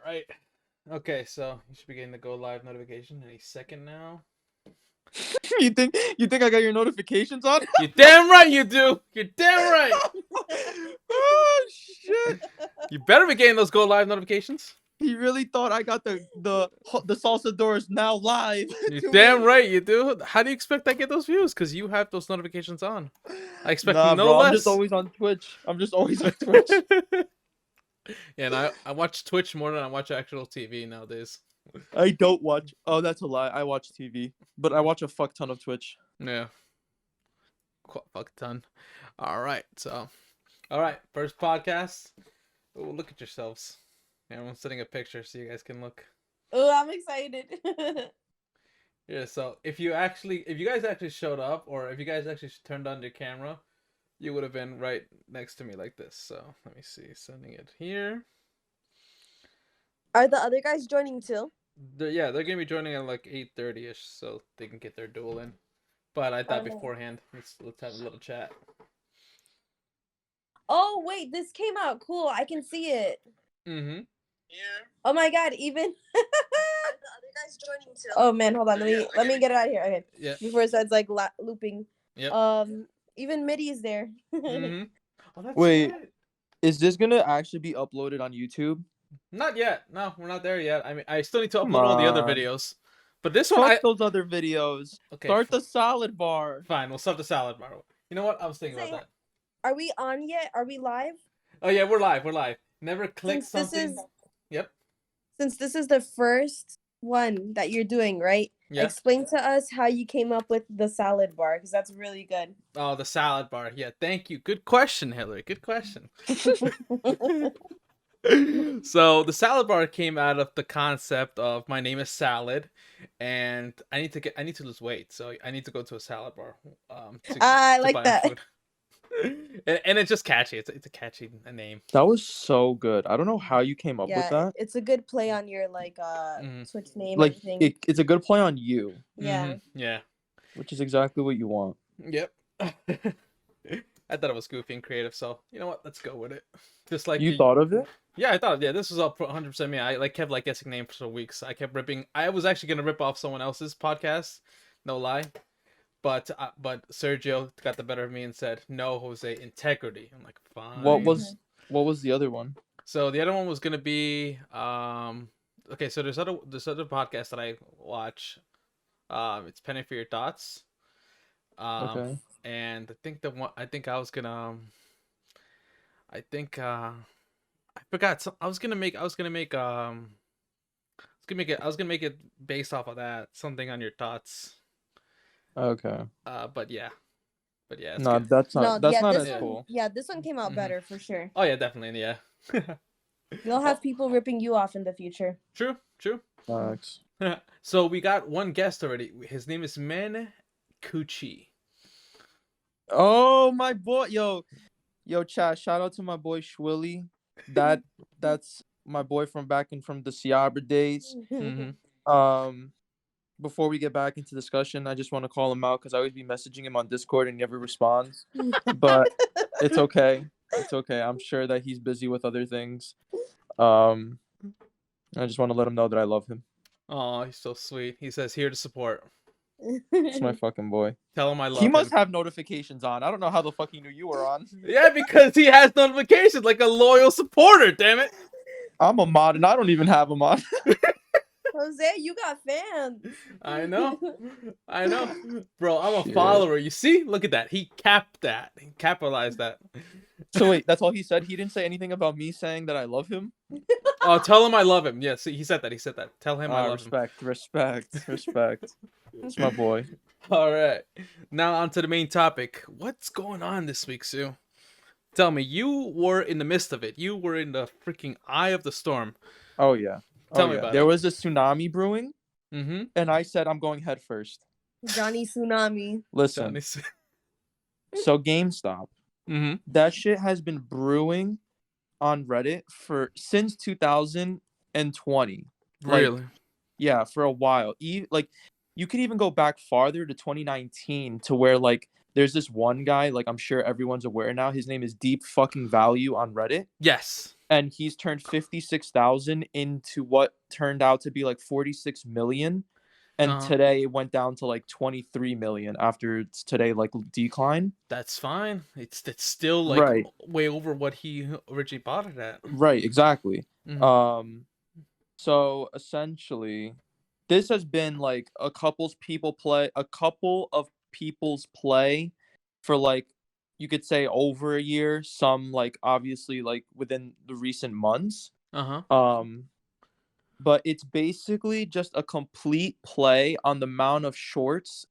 right. Okay, so you should be getting the go live notification any second now. You think I got your notifications on? You're damn right you do. You're damn right. Oh shit! You better be getting those go live notifications. He really thought I got the salsa doors now live. You're to damn me. right you do. How do you expect I get those views? Because you have those notifications on. I expect Nah, no bro. less. I'm just always on Twitch. Yeah, and I watch Twitch more than I watch actual TV nowadays. I don't watch. Oh, that's a lie. I watch TV, but I watch a fuck ton of Twitch. Yeah. Fuck ton. All right, first podcast. Ooh, look at yourselves. Everyone's sending a picture so you guys can look. Oh, I'm excited. Yeah, so if you guys actually showed up, or if you guys actually turned on your camera, you would have been right next to me like this. So let me see, sending it here. Are the other guys joining too? They're gonna be joining at like 8:30ish, so they can get their duel in. But I thought beforehand, let's have a little chat. Oh wait, this came out cool. I can see it. Mm-hmm. Yeah. Oh my god, even the other guys joining too. Oh man, hold on. Let me get it out of here. Okay. Yeah. Before it starts like looping. Yep. Even MIDI's there. Mm-hmm. Oh, that's Wait, right. Is this gonna actually be uploaded on YouTube? Not yet. No, we're not there yet. I mean, I still need to upload all the other videos. But this Fuck one, those other videos. Okay. Start the salad bar. Fine, we'll start the salad bar. You know what? I was thinking about that. Are we on yet? Are we live? Oh yeah, we're live. We're live. Never click something. Yep. Since this is the first one that you're doing, right? Yeah. Explain to us how you came up with the salad bar, because that's really good. Oh, the salad bar. Yeah, thank you. Good question, Hillary. Good question. So the salad bar came out of the concept of my name is Salad, and I need to lose weight, so I need to go to a salad bar. I like that. Food. and it's just catchy. It's a catchy name. That was so good. I don't know how you came up with that. It's a good play on your Twitch name. Like it's a good play on you. Yeah. Mm-hmm. Yeah. Which is exactly what you want. Yep. I thought it was goofy and creative, so you know what? Let's go with it. Just like you thought of it. Yeah, I thought. Yeah, this was all 100% me. I kept guessing names for weeks. I kept ripping. I was actually gonna rip off someone else's podcast, no lie, but Sergio got the better of me and said, "No, Jose, integrity." I'm like, fine. What was the other one? So the other one was gonna be okay. So there's other podcast that I watch. It's Penny for Your Thoughts. Okay. And I forgot. So I was gonna make it based off of that. Something on your thoughts. Okay. But yeah. No, good. that's not as one, cool. Yeah, this one came out better for sure. Oh yeah, definitely. Yeah. You'll have people ripping you off in the future. True. Thanks. So we got one guest already. His name is Men Kuchi. Oh my boy, yo, chat. Shout out to my boy Schwilly. That's my boy from the Ciabra days. Mm-hmm. Before we get back into discussion, I just want to call him out because I always be messaging him on Discord and he never responds. But it's okay. It's okay. I'm sure that he's busy with other things. I just want to let him know that I love him. Oh, he's so sweet. He says here to support. It's my fucking boy. Tell him I love him. He must have notifications on. I don't know how the fuck he knew you were on. Yeah, because he has notifications like a loyal supporter, damn it. I'm a mod and I don't even have him on. Jose, you got fans. I know. Bro, I'm a follower. You see? Look at that. He capped that. He capitalized that. So wait, that's all he said? He didn't say anything about me saying that I love him? Oh, tell him I love him. Yeah, see, he said that. Tell him I love him. Respect. It's my boy. All right. Now on to the main topic. What's going on this week, Sue? Tell me, you were in the midst of it. You were in the freaking eye of the storm. Oh, yeah. Tell me about it. There was a tsunami brewing, mm-hmm. and I said I'm going head first. Johnny Tsunami. Listen. So GameStop. Mm-hmm. That shit has been brewing on Reddit since 2020. Really? Yeah, for a while. Like, you could even go back farther to 2019 to where, like, there's this one guy, like, I'm sure everyone's aware now. His name is Deep Fucking Value on Reddit. Yes. and he's turned 56,000 into what turned out to be like 46 million. And Uh-huh. today it went down to like 23 million after it's today like decline. That's fine. It's still like Right. way over what he originally bought it at. Right, exactly. Mhm. So essentially this has been like a couple of people's play for like you could say over a year, some like obviously like within the recent months. Uh-huh. But it's basically just a complete play on the amount of shorts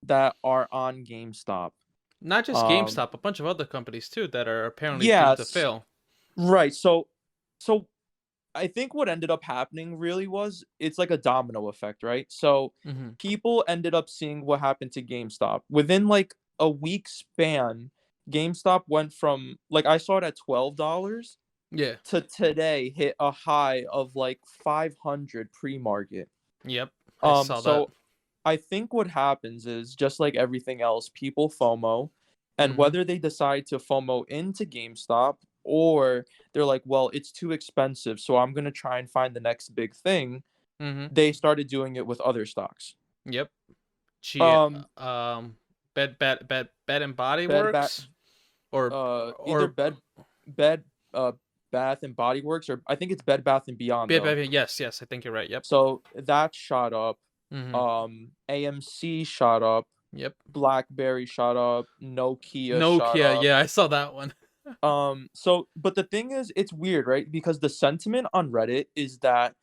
that are on GameStop. Not just Um, GameStop, a bunch of other companies too that are apparently doomed to yes, fail. right. So I think what ended up happening really was it's like a domino effect, right? So Mm-hmm. people ended up seeing what happened to GameStop within like a week span. GameStop went from like I saw it at $12 Yeah. to today hit a high of like 500 pre-market. Yep. I saw that. So I think what happens is just like everything else, people FOMO, and Mm-hmm. whether they decide to FOMO into GameStop or they're like, well, it's too expensive, so I'm gonna try and find the next big thing. Mm-hmm. They started doing it with other stocks. Yep. She Um, Bed and Body bed bat, Works or either or bed, Bath and Body Works, or I think it's Bed Bath and Beyond though. yes, I think you're right. Yep. So that shot up. Mm-hmm. AMC shot up. Yep. BlackBerry shot up. Nokia shot Nokia, up. yeah, I saw that one. So but the thing is it's weird, right? Because the sentiment on Reddit is that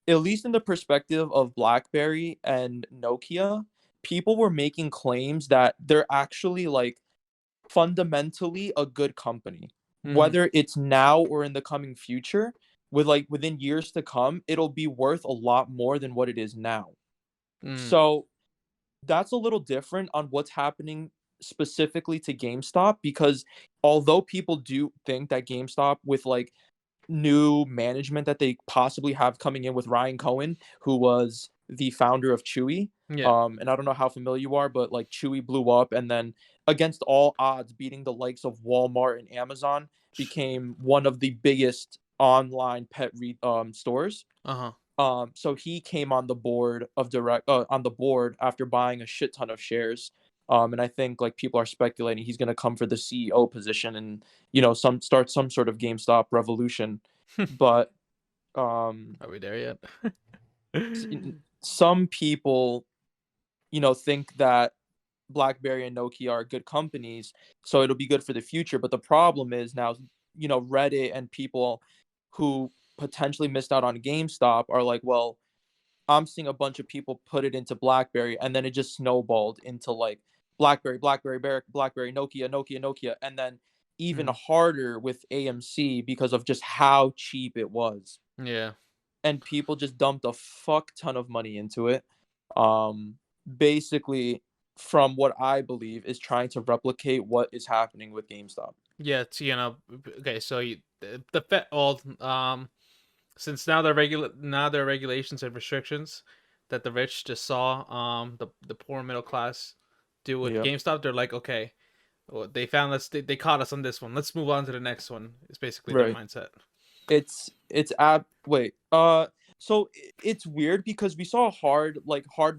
at least in the perspective of BlackBerry and Nokia, people were making claims that they're actually like fundamentally a good company. Mm-hmm. Whether it's now or in the coming future, with like within years to come, it'll be worth a lot more than what it is now. Mm. So that's a little different on what's happening specifically to GameStop because although people do think that GameStop with like new management that they possibly have coming in with Ryan Cohen, who was the founder of Chewy, Yeah. and I don't know how familiar you are, but like Chewy blew up and then against all odds beating the likes of Walmart and Amazon became one of the biggest online stores. Uh-huh. So he came on the board after buying a shit ton of shares. And I think like people are speculating he's gonna come for the CEO position and start some sort of GameStop revolution. But Are we there yet? some people, think that BlackBerry and Nokia are good companies, so it'll be good for the future. But the problem is now, Reddit and people who potentially missed out on GameStop are like, well, I'm seeing a bunch of people put it into BlackBerry, and then it just snowballed into like BlackBerry, Nokia, and then even Mhm. harder with AMC because of just how cheap it was, Yeah. and people just dumped a fuck ton of money into it. Um, Basically, from what I believe, is trying to replicate what is happening with GameStop. Yeah, it's, okay, so the Fed all since now there are regulations and restrictions that the rich just saw the poor middle class do with Yeah, GameStop, they're like, okay, well, they found us, they caught us on this one. Let's move on to the next one. It's basically their right. mindset. It's ab wait so it's weird because we saw hard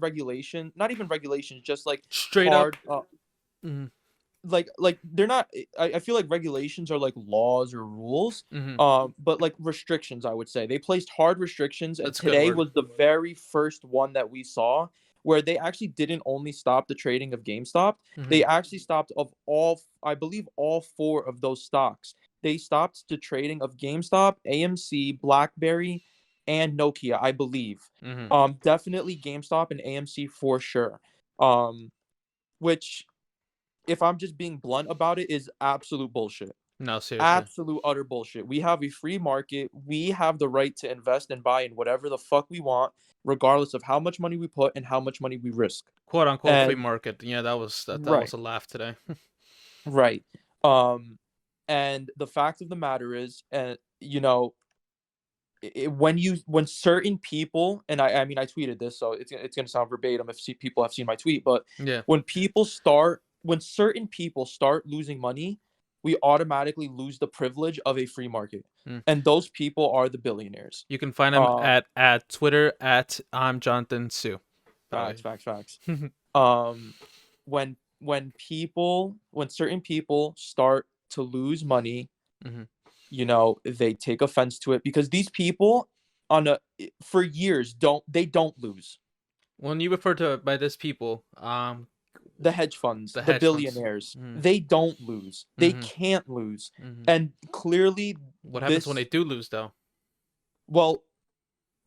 regulation, not even regulations, just like Straight up. hard Mm-hmm. like they're not. I feel like regulations are like laws or rules, Mm-hmm. but like restrictions, I would say they placed hard restrictions, and That's a good today word. was the very first one that we saw where they actually didn't only stop the trading of GameStop, Mm-hmm. they actually stopped of all, I believe, all four of those stocks. They stopped the trading of GameStop, AMC, BlackBerry, and Nokia, I believe. Mm-hmm. Definitely GameStop and AMC for sure. Um, which, if I'm just being blunt about it, is absolute bullshit. No, seriously. Absolute utter bullshit. We have a free market. We have the right to invest and buy in whatever the fuck we want, regardless of how much money we put and how much money we risk. Quote unquote free And market. Yeah, that right, was a laugh today. right. Um, and the fact of the matter is, when certain people, and I mean I tweeted this, so it's gonna sound verbatim if people have seen my tweet, but Yeah. when certain people start losing money, we automatically lose the privilege of a free market. Mm. And those people are the billionaires. You can find them at Twitter at I'm Jonathan Sue. Facts. um when certain people start to lose money, Mhm. you know, they take offense to it, because these people for years don't lose. When you refer to by this people, The hedge funds, the the hedge funds. billionaires, Mhm. they don't lose. They Mhm. can't lose. Mhm. And clearly What happens when this they do lose, though? well,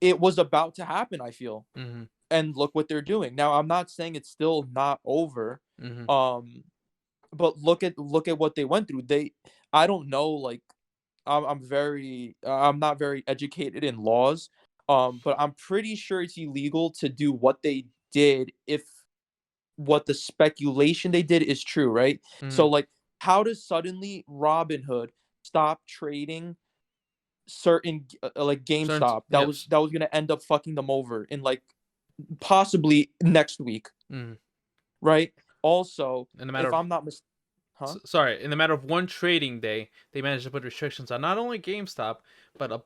it was about to happen, I feel. Mm-hmm. And look what they're doing. Now, I'm not saying it's still not over. Mm-hmm. But look at what they went through. I don't know, like, I'm not very educated in laws. But I'm pretty sure it's illegal to do what they did if what the speculation they did is true, right? Mm-hmm. So, like, how does suddenly Robinhood stop trading certain like GameStop that was gonna end up fucking them over in like possibly next week, right? Also, in the matter if I'm not mistaken, sorry, in the matter of one trading day, they managed to put restrictions on not only GameStop but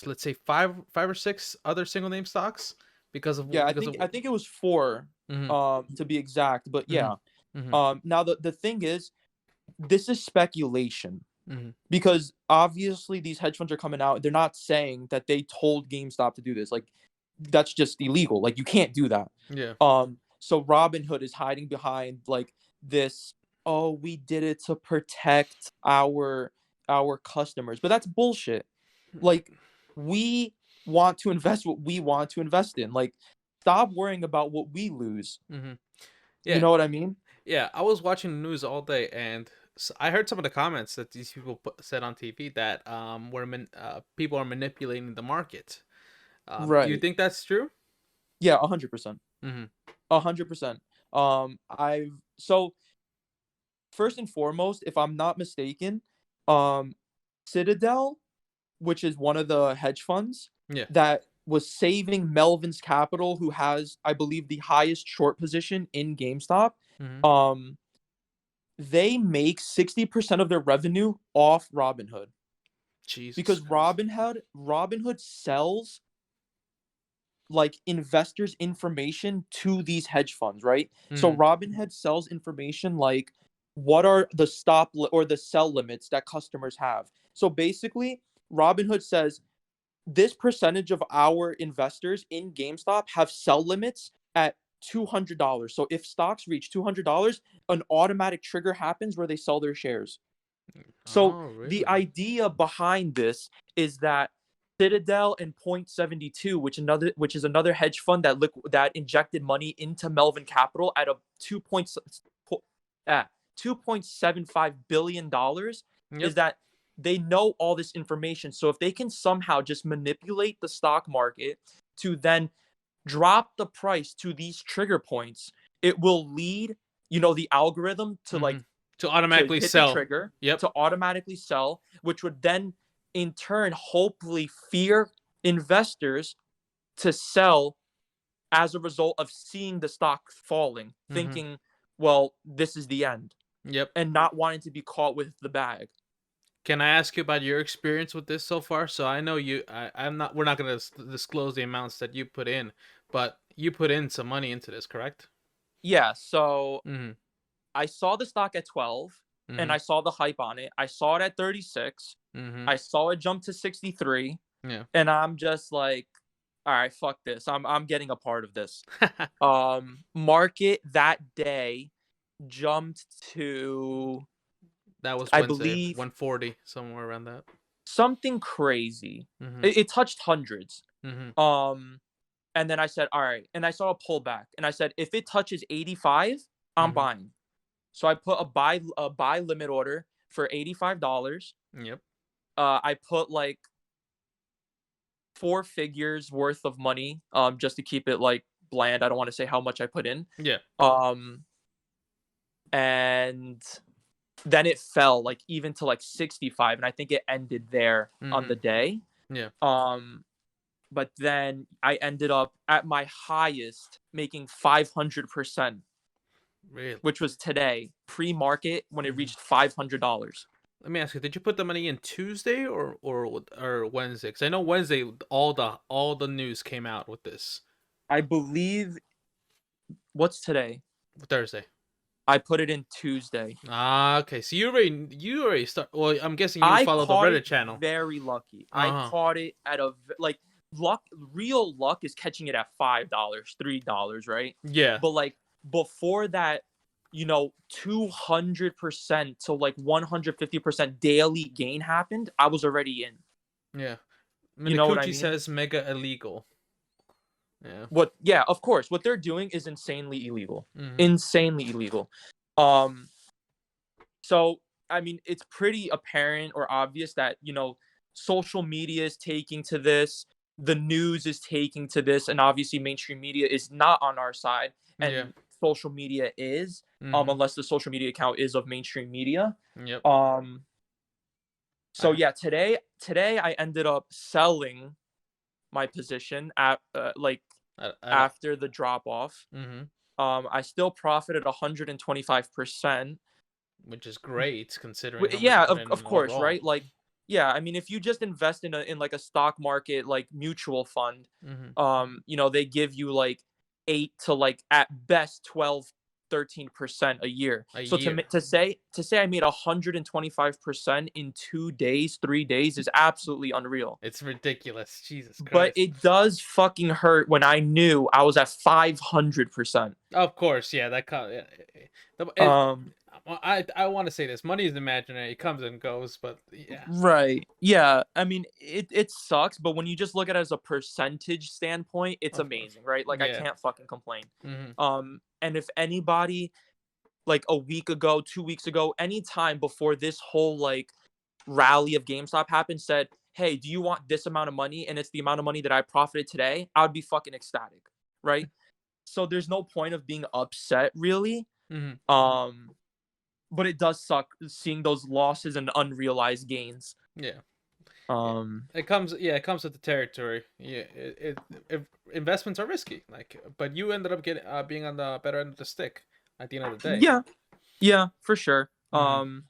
let's say five or six other single name stocks because of I think it was 4 to be exact, but yeah. Now the thing is, this is speculation. Because obviously these hedge funds are coming out. They're not saying that they told GameStop to do this. Like, that's just illegal. Like, you can't do that. Yeah. So Robinhood is hiding behind like this. Oh, we did it to protect our customers, but that's bullshit. Like, we want to invest what we want to invest in. Like, stop worrying about what we lose. Yeah. You know what I mean? Yeah, I was watching the news all day, and I heard some of the comments that these people said on TV that people are manipulating the market. Right. Do you think that's true? Yeah, 100%. 100%. So first and foremost, if I'm not mistaken, Citadel, which is one of the hedge funds, that was saving Melvin's Capital, who has, I believe, the highest short position in GameStop. They make 60% of their revenue off Robinhood. Jesus. Because Robinhood sells like investors information to these hedge funds, right? So Robinhood sells information like what are the or the sell limits that customers have. So basically, Robinhood says this percentage of our investors in GameStop have sell limits at $200. So if stocks reach $200, an automatic trigger happens where they sell their shares. So really? The idea behind this is that Citadel and Point72, which is another hedge fund that injected money into Melvin Capital at a $2.75 billion, is that they know all this information. So if they can somehow just manipulate the stock market to then drop the price to these trigger points, it will lead, the algorithm to to automatically hit sell the trigger, to automatically sell, which would then in turn hopefully fear investors to sell as a result of seeing the stock falling, thinking, well, this is the end. And not wanting to be caught with the bag. Can I ask you about your experience with this so far? So I know we're not going to disclose the amounts that you put in, but you put in some money into this, correct? Yeah. So I saw the stock at 12 and I saw the hype on it. I saw it at 36. I saw it jump to 63. Yeah. And I'm just like, all right, fuck this. I'm getting a part of this. Market that day jumped to, that was I Wednesday, believe, 140, somewhere around that. Something crazy. It touched hundreds. And then I said, all right. And I saw a pullback. And I said, if it touches 85, I'm buying. So I put a buy limit order for $85. I put like 4 figures worth of money, just to keep it like bland. I don't want to say how much I put in. And then it fell like even to like 65, and I think it ended there on the day. But then I ended up at my highest making 500%. Really? which was today, pre-market when it reached $500. Let me ask you: did you put the money in Tuesday or Wednesday? Because I know Wednesday all the news came out with this. I believe. What's today? Thursday. I put it in Tuesday. Ah, okay. So you already start. Well, I'm guessing you I follow the caught Reddit it channel. very lucky. I Uh-huh. caught it at like luck. Real luck is catching it at $5, $3, right? Yeah. But like before that, 200% to like 150% daily gain happened. I was already in. Yeah. You know what I Minakuchi mean? says mega illegal. Yeah. Yeah, of course. What they're doing is insanely illegal. Mhm. Insanely illegal. So I mean, it's pretty apparent or obvious that, social media is taking to this, the news is taking to this, and obviously mainstream media is not on our side, and Yeah. social media is, Mhm. unless the social media account is of mainstream media. Yep. So yeah, today I ended up selling my position at after the drop off. Mhm. I still profited 125%. Which is great considering how much Yeah, you put of in course, overall. right? Like, yeah, I mean, if you just invest in like a stock market, like mutual fund, Mhm. they give you like 8 to like at best 12, 13% a year. A So year. to say I made 125% in 2 days, 3 days is absolutely unreal. It's ridiculous. Jesus But Christ. it does fucking hurt when I knew I was at 500%. Of course, yeah. I want to say this: money is imaginary. It comes and goes, but yeah. Right. Yeah. I mean, it sucks, but when you just look at it as a percentage standpoint, it's Of course. amazing, right? Like I Yeah. can't fucking complain. Mhm. And if anybody like a week ago, 2 weeks ago, any time before this whole like rally of GameStop happened said, "Hey, do you want this amount of money?" and it's the amount of money that I profited today, I would be fucking ecstatic, right? So there's no point of being upset really. Mhm. But it does suck seeing those losses and unrealized gains. Yeah. Right. It comes with the territory. Yeah, investments are risky. But you ended up getting being on the better end of the stick at the end of the day. Yeah, for sure. Mhm.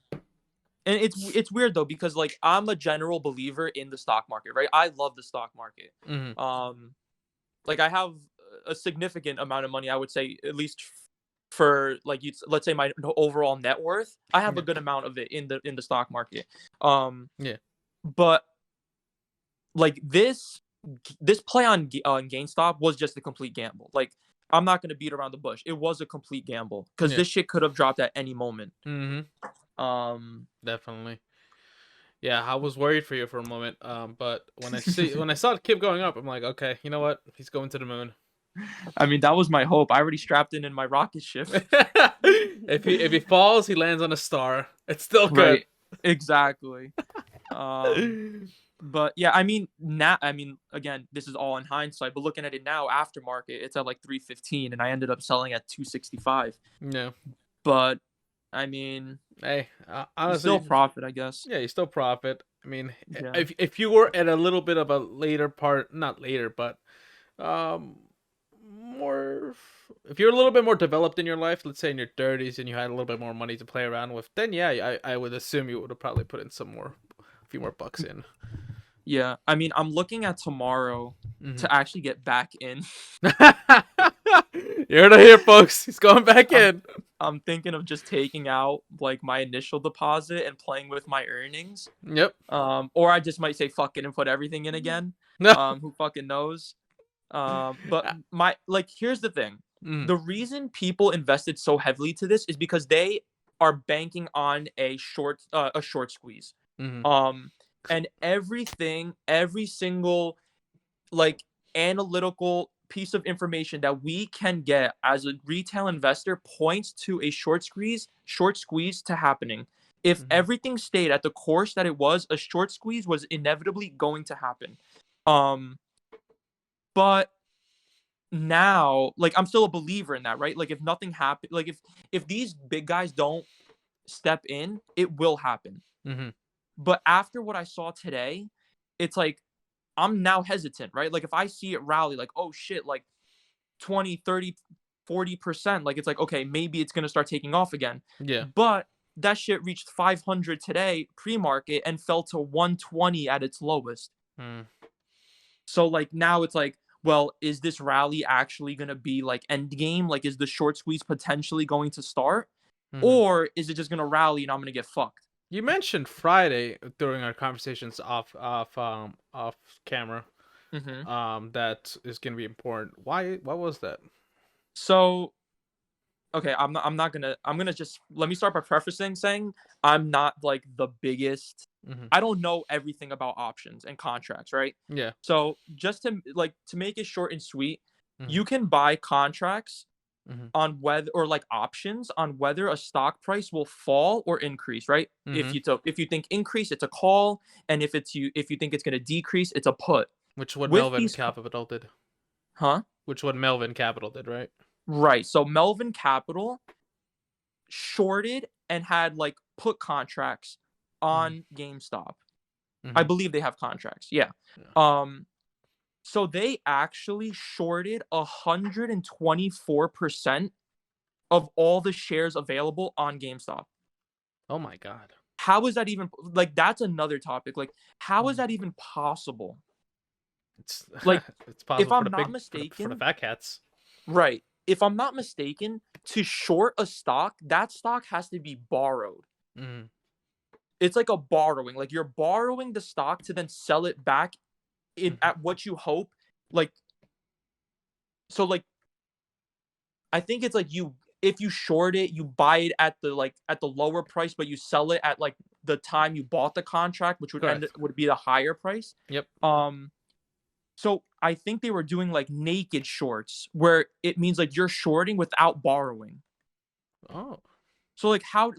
And it's weird though because like I'm a general believer in the stock market, right? I love the stock market. Mhm. Like I have a significant amount of money, I would say, at least for like let's say my overall net worth. I have a Yeah. good amount of it in the stock market. Yeah. But like this play on GameStop was just a complete gamble. Like I'm not gonna beat around the bush. It was a complete gamble because Yeah. this shit could have dropped at any moment. Mhm. Um, Definitely. Yeah, I was worried for you for a moment. But when I saw it keep going up, I'm like, okay, you know what? He's going to the moon. I mean that was my hope. I already strapped in my rocket ship. If he falls, he lands on a star. It's still good. Right. Exactly. But yeah, I mean now, again, this is all in hindsight, but looking at it now, aftermarket, it's at like 315, and I ended up selling at 265. Yeah. But I mean, Hey, you honestly, still profit, I guess. yeah, you still profit. I mean, Yeah. if you were at a little bit of a later part, not later, but um, more, if you're a little bit more developed in your life, let's say in your 30s, and you had a little bit more money to play around with, then yeah, I would assume you would have probably put in a few more bucks in. Yeah, I mean, I'm looking at tomorrow to actually get back in. You heard it here, folks. He's going back in. I'm thinking of just taking out like my initial deposit and playing with my earnings. Yep. Or I just might say fuck it and put everything in again. No. Who fucking knows? But here's the thing. The reason people invested so heavily to this is because they are banking on a short squeeze. And every single like analytical piece of information that we can get as a retail investor points to a short squeeze to happening. If everything stayed at the course that it was, a short squeeze was inevitably going to happen. But now, like, I'm still a believer in that, right? Like if nothing happened, like if these big guys don't step in, it will happen. But after what I saw today, it's like I'm now hesitant, right? Like if I see it rally, like, oh shit, like 20, 30 40%. Like, it's like, okay, maybe it's going to start taking off again. Yeah. But that shit reached 500 today pre-market and fell to 120 at its lowest. So like now it's like, well, is this rally actually going to be like end game? Like, is the short squeeze potentially going to start? Or is it just going to rally and I'm going to get fucked? You mentioned Friday during our conversations off camera. That is going to be important. Why? What was that? So, okay, I'm gonna just let me start by prefacing saying I'm not like the biggest. I don't know everything about options and contracts, right? Yeah. So just to make it short and sweet, you can buy contracts on whether, or like options on whether a stock price will fall or increase, right? If you think increase, it's a call, and if you think it's gonna decrease, it's a put. Which what With Melvin these Capital did. Huh? Which what Melvin Capital did, right? Right. So Melvin Capital shorted and had like put contracts on GameStop. I believe they have contracts. Yeah. So they actually shorted 124% of all the shares available on GameStop. Oh my God. How is that even like, that's another topic. Like, how is that even possible? It's like, it's possible if I'm for the not big, mistaken, for the fat cats. Right. If I'm not mistaken, to short a stock, that stock has to be borrowed. It's like a borrowing. Like, you're borrowing the stock to then sell it back in at what you hope. Like, so like, I think it's like if you short it, you buy it at the lower price, but you sell it at like the time you bought the contract, which would be the higher price. Yep. So I think they were doing like naked shorts, where it means like you're shorting without borrowing. Oh. So like how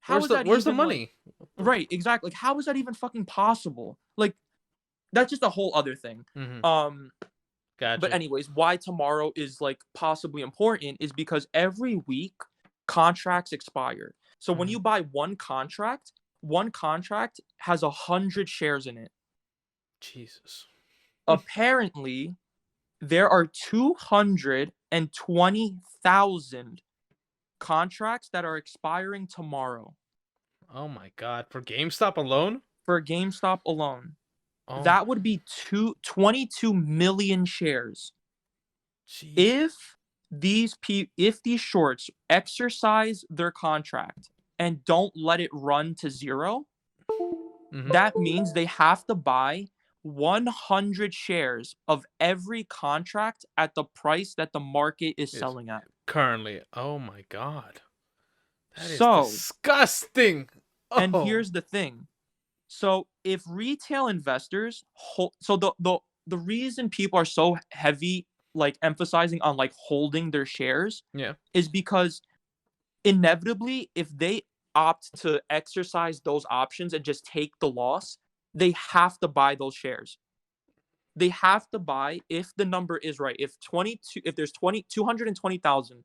where's is that where's the even, money? Like, right, exactly. Like, how is that even fucking possible? Like, that's just a whole other thing. Gotcha. But anyways, why tomorrow is like possibly important is because every week contracts expire. So when you buy one contract has 100 shares in it. Jesus. Apparently, there are 220,000 contracts that are expiring tomorrow. Oh my God. For GameStop alone? For GameStop alone. Oh, that would be 22 million shares. Jeez. If these shorts exercise their contract and don't let it run to zero, that means they have to buy 100 shares of every contract at the price that the market is selling at. Currently. Oh my God. That is So disgusting. Oh. And here's the thing. So if retail investors the reason people are so heavy like emphasizing on like holding their shares is because inevitably, if they opt to exercise those options and just take the loss, they have to buy those shares. They have to buy, if the number is right, if there's 220,000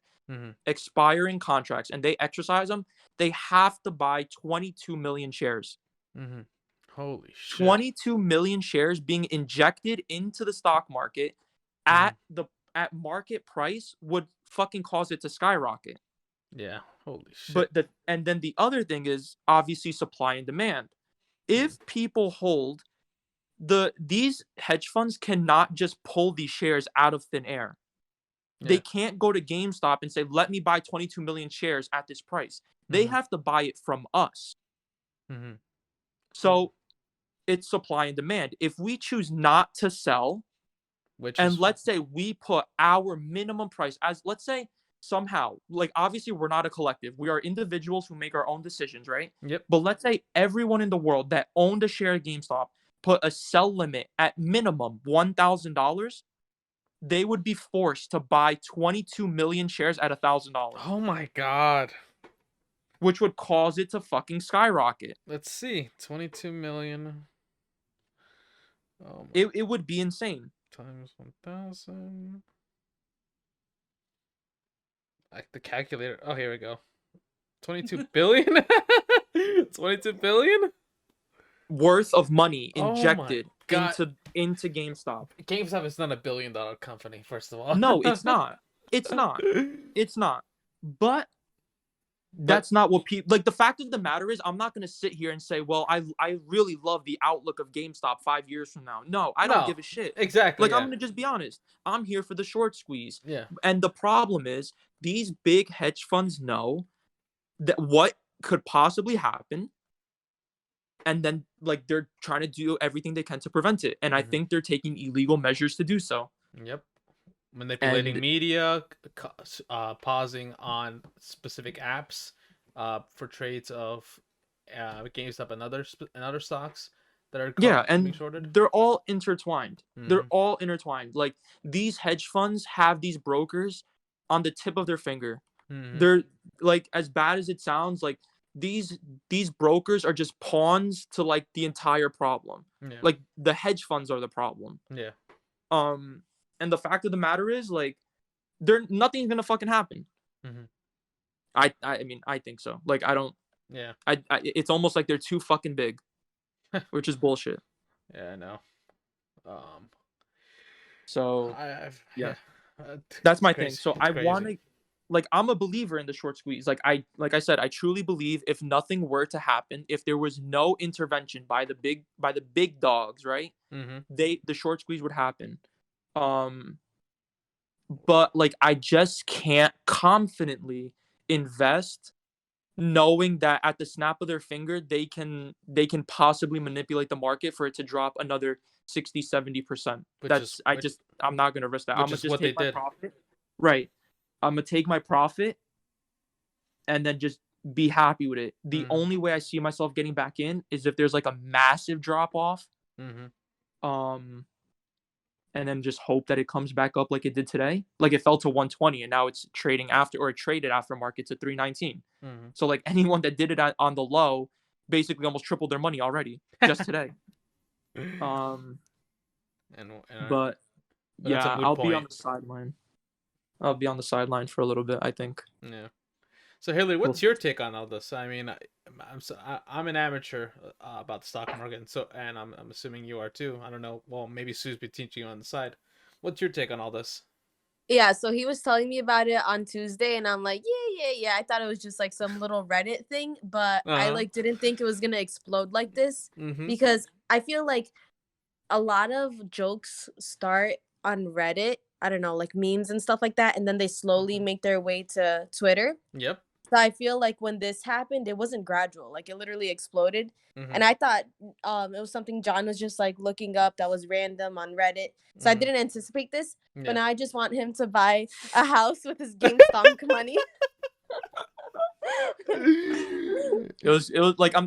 expiring contracts and they exercise them, they have to buy 22 million shares. Holy shit. 22 million shares being injected into the stock market at market price would fucking cause it to skyrocket. Yeah, holy shit. And then the other thing is obviously supply and demand. If people hold these hedge funds cannot just pull these shares out of thin air. They can't go to GameStop and say, "Let me buy 22 million shares at this price." They have to buy it from us. So it's supply and demand. If we choose not to sell, let's say we put our minimum price as, let's say, somehow, like, obviously we're not a collective. We are individuals who make our own decisions, right? Yep. But let's say everyone in the world that owned a share of GameStop put a sell limit at minimum $1,000, they would be forced to buy 22 million shares at $1,000. Oh my God. Which would cause it to fucking skyrocket. Let's see. 22 million. Oh it would be insane. Times 1,000. Like the calculator. Oh, here we go. 22 billion? 22 billion? Worth of money injected into GameStop. GameStop is not $1 billion company, first of all. No, it's not. It's not. It's not. But that's not what people like. The fact of the matter is, I'm not gonna sit here and say, well, I really love the outlook of GameStop 5 years from now. No, I don't give a shit. Exactly. Like, I'm gonna just be honest. I'm here for the short squeeze. Yeah. And the problem is, these big hedge funds know that what could possibly happen, and then like they're trying to do everything they can to prevent it. And I think they're taking illegal measures to do so. Yep. Manipulating And media, pausing on specific apps for trades of GameStop and other stocks that are being shorted. they're all intertwined. Mhm. They're all intertwined. Like, these hedge funds have these brokers on the tip of their finger. Mhm. They're like, as bad as it sounds, like these brokers are just pawns to like the entire problem. Yeah. Like, the hedge funds are the problem. Yeah. And the fact of the matter is, like, nothing's gonna fucking happen. Mhm. I mean, I think so. Like, I don't. Yeah. It's almost like they're too fucking big, which is bullshit. Yeah, I know. So yeah. That's my crazy. thing. So It's I crazy. want to, like, I'm a believer in the short squeeze. Like I said, I truly believe if nothing were to happen, if there was no intervention by the big dogs, right? Mhm. The short squeeze would happen. But like, I just can't confidently invest knowing that at the snap of their finger they can possibly manipulate the market for it to drop another 60-70%. I'm not gonna risk that. I'm gonna just take my profit. Right. I'm gonna take my profit and then just be happy with it. The only way I see myself getting back in is if there's like a massive drop off. And then just hope that it comes back up like it did today. Like, it fell to 120 and now it's traded after market to 319. So like, anyone that did it on the low basically almost tripled their money already just today. But yeah, I'll be on the sideline. I'll be on the sideline for a little bit, I think. Yeah. So Hillary, what's your take on all this? I mean, I'm an amateur about the stock market, and I'm assuming you are too. I don't know. Well, maybe Sue's been teaching you on the side. What's your take on all this? Yeah, so he was telling me about it on Tuesday, and I'm like, yeah. I thought it was just like some little Reddit thing, but I like didn't think it was gonna explode like this because I feel like a lot of jokes start on Reddit. I don't know, like memes and stuff like that, and then they slowly make their way to Twitter. Yep. So I feel like when this happened, it wasn't gradual. Like, it literally exploded. And I thought it was something John was just like looking up that was random on Reddit. So I didn't anticipate this. But now I just want him to buy a house with his GameStop money. It was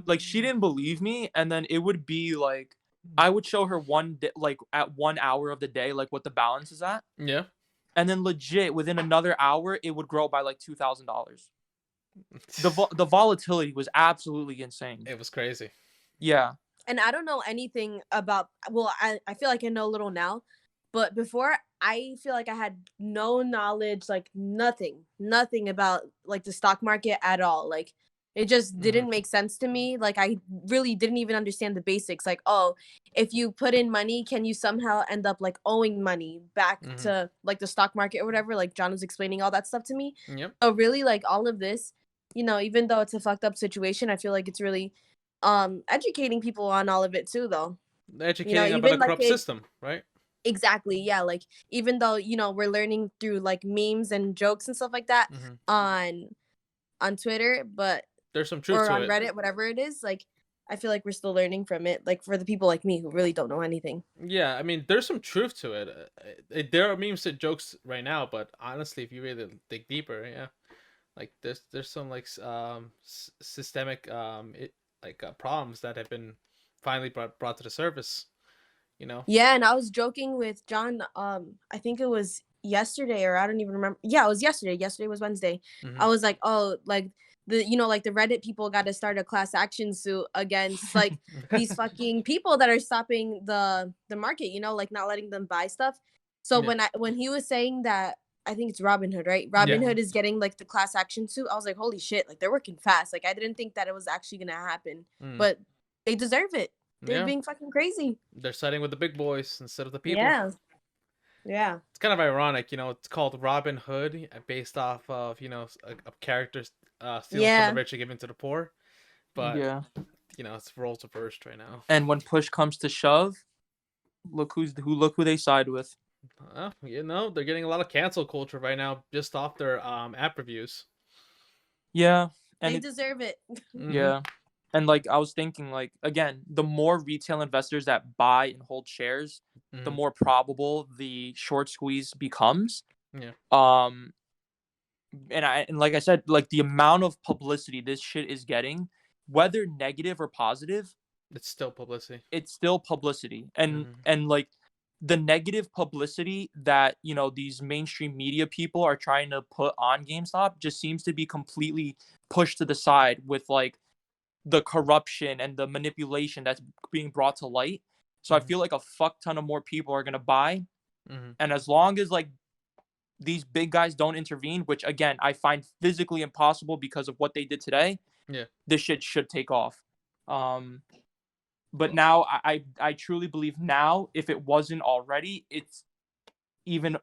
like, she didn't believe me, and then it would be like, I would show her one day, like at 1 hour of the day, like what the balance is at. Yeah. And then legit within another hour, it would grow by like $2,000. The volatility was absolutely insane. It was crazy. Yeah. And I don't know anything about, well, I feel like I know a little now, but before, I feel like I had no knowledge, like nothing about like the stock market at all. Like, it just didn't make sense to me. Like, I really didn't even understand the basics. Like, oh, if you put in money, can you somehow end up like owing money back to like the stock market or whatever? Like, John was explaining all that stuff to me. Yep. So really, like, all of this, you know, even though it's a fucked up situation, I feel like it's really educating people on all of it too, though. Educating about a corrupt system, right? Exactly. Yeah. Like, even though, you know, we're learning through like memes and jokes and stuff like that on Twitter, but there's some truth to it. Or on Reddit, whatever it is, like, I feel like we're still learning from it, like, for the people like me who really don't know anything. Yeah, I mean, there's some truth to it. There are memes and jokes right now, but honestly, if you really dig deeper, yeah, like there's some like systemic problems that have been finally brought to the surface, you know. Yeah, and I was joking with John. I think it was yesterday, or I don't even remember. Yeah, it was yesterday. Yesterday was Wednesday. I was like, oh, like, the, you know, like the Reddit people got to start a class action suit against like these fucking people that are stopping the market, you know, like not letting them buy stuff. So when he was saying that, I think it's Robinhood, right? Robinhood is getting like the class action suit. I was like, holy shit, like, they're working fast. Like, I didn't think that it was actually gonna happen, but they deserve it. They're being fucking crazy. They're siding with the big boys instead of the people. Yeah. Yeah. It's kind of ironic, it's called Robin Hood, based off of, a characters stealing from the Yeah. rich and giving to the poor. But, Yeah. It's roles reversed right now. And when push comes to shove, look who they side with. They're getting a lot of cancel culture right now just off their app reviews. Yeah. And They deserve it. Mhm. yeah. And like I was thinking, like, again, the more retail investors that buy and hold shares, the Mhm. more probable the short squeeze becomes. Yeah. And like I said, like the amount of publicity this shit is getting, whether negative or positive, It's still publicity. it's still publicity. And Mhm. and like the negative publicity that, these mainstream media people are trying to put on GameStop just seems to be completely pushed to the side with like the corruption and the manipulation that's being brought to light. So I Mhm. feel like a fuck ton of more people are gonna buy. Mhm. And as long as like these big guys don't intervene, which again I find physically impossible because of what they did today, Yeah. this shit should take off. But now I truly believe now, if it wasn't already, it's even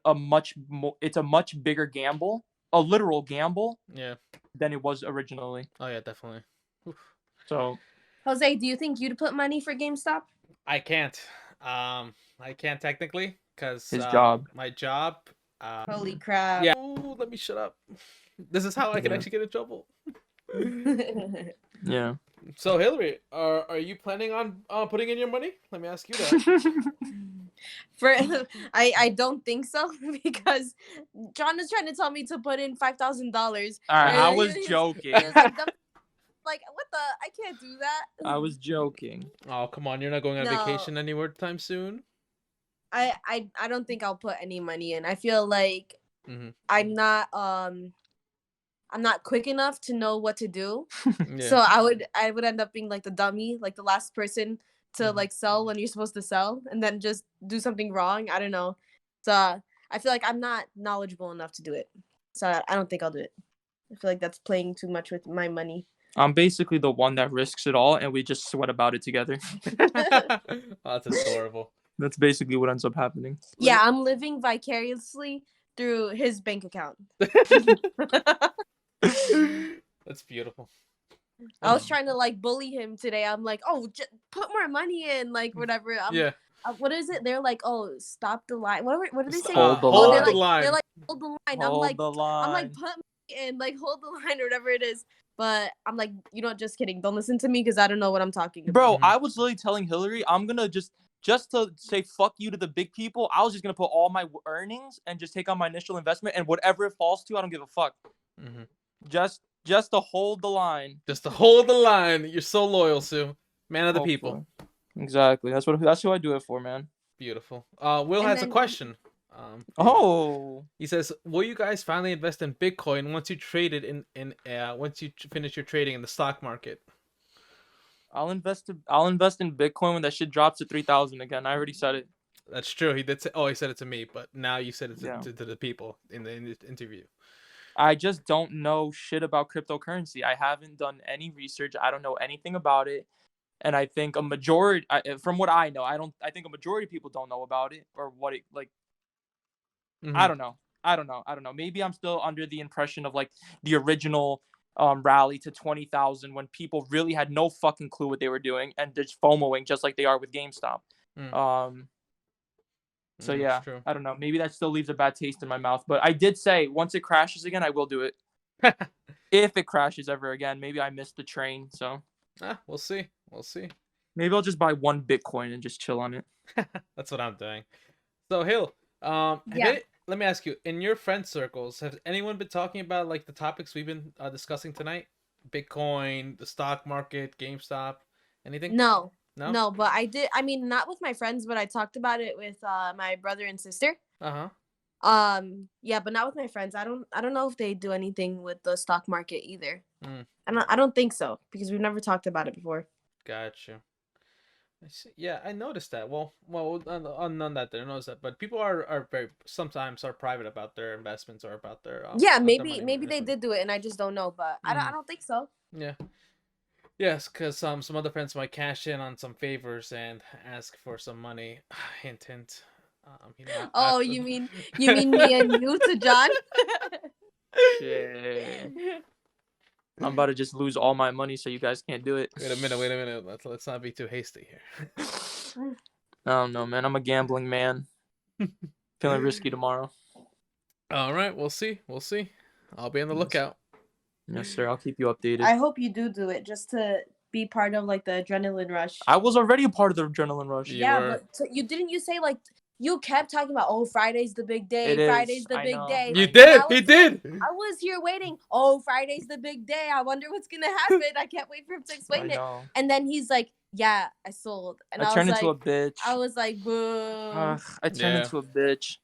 it's a much bigger gamble, a literal gamble, Yeah. than it was originally. Oh yeah, definitely. Oof. So Jose, do you think you'd put money for GameStop? I can't. I can't technically because his job. my job. Holy crap. Yeah. Ooh, let me shut up. This is how I can Yeah. actually get in trouble. Yeah. So Hillary, are you planning on putting in your money? Let me ask you that. For I don't think so because John is trying to tell me to put in $5,000. I was joking. He was like, what the? I can't do that. I was joking. Oh come on, you're not going on No. vacation anywhere time soon. I don't think I'll put any money in. I feel like Mhm. I'm not quick enough to know what to do. Yeah. So I would end up being like the dummy, like the last person to Mhm. like sell when you're supposed to sell and then just do something wrong. I don't know. So I feel like I'm not knowledgeable enough to do it. So I don't think I'll do it. I feel like that's playing too much with my money. I'm basically the one that risks it all, and we just sweat about it together. Oh, that's adorable. That's basically what ends up happening. Yeah, I'm living vicariously through his bank account. That's beautiful. I was trying to like bully him today. I'm like, oh, put more money in, like whatever. Yeah. What is it? They're like, oh, stop the line. What do they say? Hold the hold line. the line. They're like, hold the line. Hold the I'm like, line. put me in, like, hold the line or whatever it is. But I'm like, just kidding. Don't listen to me because I don't know what I'm talking about. Bro, Mhm. I was literally telling Hillary, I'm gonna just to say fuck you to the big people, I was just gonna put all my earnings and just take on my initial investment, and whatever it falls to, I don't give a fuck. Mm-hmm. Just to hold the line. Just to hold the line. You're so loyal, Sue. Man of the Hopefully. people. Exactly. That's who I do it for, man. Beautiful. Will And has a then- question. He says, "Will you guys finally invest in Bitcoin once you trade it once you finish your trading in the stock market?" I'll invest in Bitcoin when that shit drops to 3,000 again. I already said it. That's true. He did say. Oh, he said it to me, but now you said it Yeah. to the people in the interview. I just don't know shit about cryptocurrency. I haven't done any research. I don't know anything about it. And I think a majority, from what I know, I think a majority of people don't know about it or what it like. Mm-hmm. I don't know. Maybe I'm still under the impression of like the original rally to 20,000 when people really had no fucking clue what they were doing and just FOMOing just like they are with GameStop. So yeah, True. I don't know. Maybe that still leaves a bad taste in my mouth. But I did say once it crashes again, I will do it. If it crashes ever again, maybe I missed the train. So we'll see. We'll see. Maybe I'll just buy one Bitcoin and just chill on it. That's what I'm doing. So Hill, Yeah. let me ask you, in your friend circles, has anyone been talking about like the topics we've been discussing tonight? Bitcoin, the stock market, GameStop, anything? No, No. but I did. I mean, not with my friends, but I talked about it with my brother and sister. Yeah, but not with my friends. I don't know if they do anything with the stock market either. I don't think so because we've never talked about it before. Gotcha. I see. Yeah, I noticed that. Well, none that there knows that, but people are very sometimes are private about their investments or about their Yeah, their maybe money they did do it and I just don't know, but I don't think so. Yeah. Yes, because some other friends might cash in on some favors and ask for some money. Hint, hint. Oh, you mean me and you to John? Shit. I'm about to just lose all my money, so you guys can't do it. Wait a minute. Let's not be too hasty here. I don't know, man. I'm a gambling man. Feeling risky tomorrow. All right, we'll see. I'll be on the lookout. Yes, sir. I'll keep you updated. I hope you do it just to be part of like the adrenaline rush. I was already a part of the adrenaline rush. But you say like you kept talking about, oh, Friday's the big day. Friday's the big day. You did. He did. I was here waiting. Oh, Friday's the big day. I wonder what's gonna happen. I can't wait for him to explain it. And then he's like, yeah, I sold. And I turned was into like, a bitch. I was like, boo. I turned into a bitch.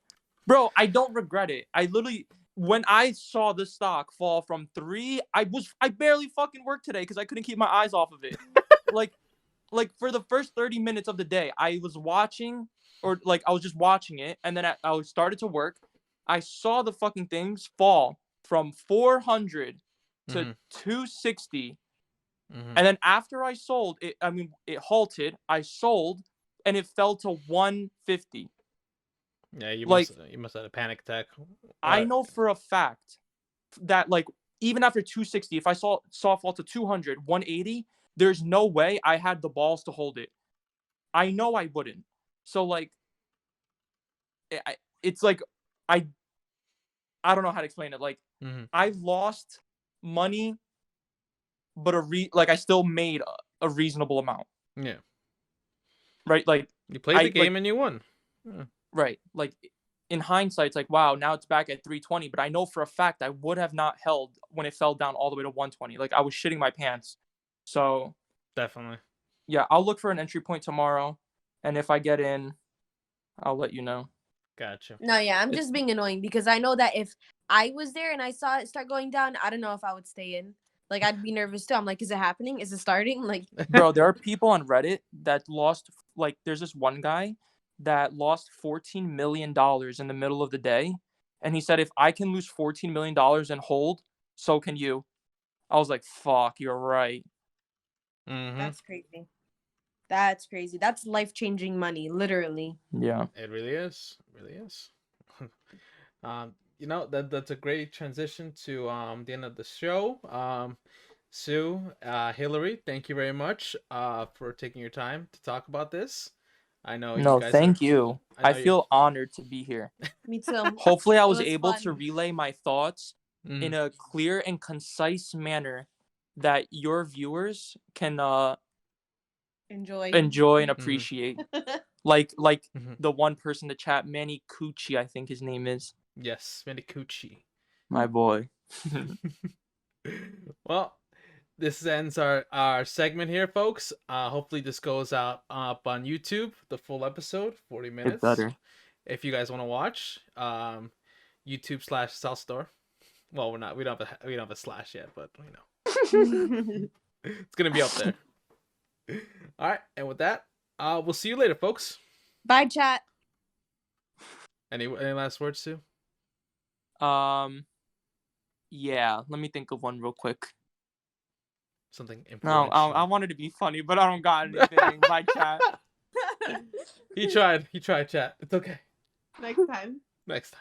Bro, I don't regret it. I literally, when I saw the stock fall from 3, I barely fucking worked today because I couldn't keep my eyes off of it. like for the first 30 minutes of the day, I was watching, or like I was just watching it, and then I started to work. I saw the fucking things fall from 400 to 260. And then after I sold it, it halted. I sold, and it fell to 150. Yeah, you must have had a panic attack. I know for a fact that like even after 260, if I saw it fall to 200, 180, there's no way I had the balls to hold it. I know I wouldn't. So like, it's like I don't know how to explain it. Like I lost money, but I still made a reasonable amount. Yeah. Right. Like you played the game and you won. Yeah. Right. Like in hindsight, it's like, wow, now it's back at 320. But I know for a fact I would have not held when it fell down all the way to 120. Like I was shitting my pants. So definitely. Yeah, I'll look for an entry point tomorrow. And if I get in, I'll let you know. Gotcha. No, yeah, I'm just being annoying because I know that if I was there and I saw it start going down, I don't know if I would stay in. Like, I'd be nervous too. I'm like, is it happening? Is it starting? Like, bro, there are people on Reddit that lost, like, there's this one guy that lost $14 million in the middle of the day. And he said, if I can lose $14 million and hold, so can you. I was like, fuck, you're right. That's crazy. That's crazy. That's life-changing money, literally. Yeah. It really is. It really is. You know, that's a great transition to the end of the show. Sue, Hillary, thank you very much for taking your time to talk about this. I know you guys thank you. I feel honored to be here. Me too. Hopefully I was able to relay my thoughts in a clear and concise manner that your viewers can enjoy and appreciate. Like the one person in the chat, Manny Cucci, I think his name is. Yes, Manny Cucci. My boy. Well, this ends our segment here, folks. Hopefully this goes out up on YouTube, the full episode, 40 minutes. It better. If you guys want to watch, YouTube/South Store. Well, we don't have a slash yet, but you know. It's gonna be up there. All right, and with that, we'll see you later, folks. Bye, chat. Any last words, Sue? Yeah, let me think of one real quick. Something important. No, I wanted to be funny, but I don't got anything. Bye, chat. He tried, chat. It's okay. Next time. Next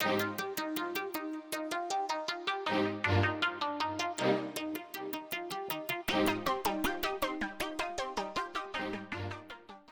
time.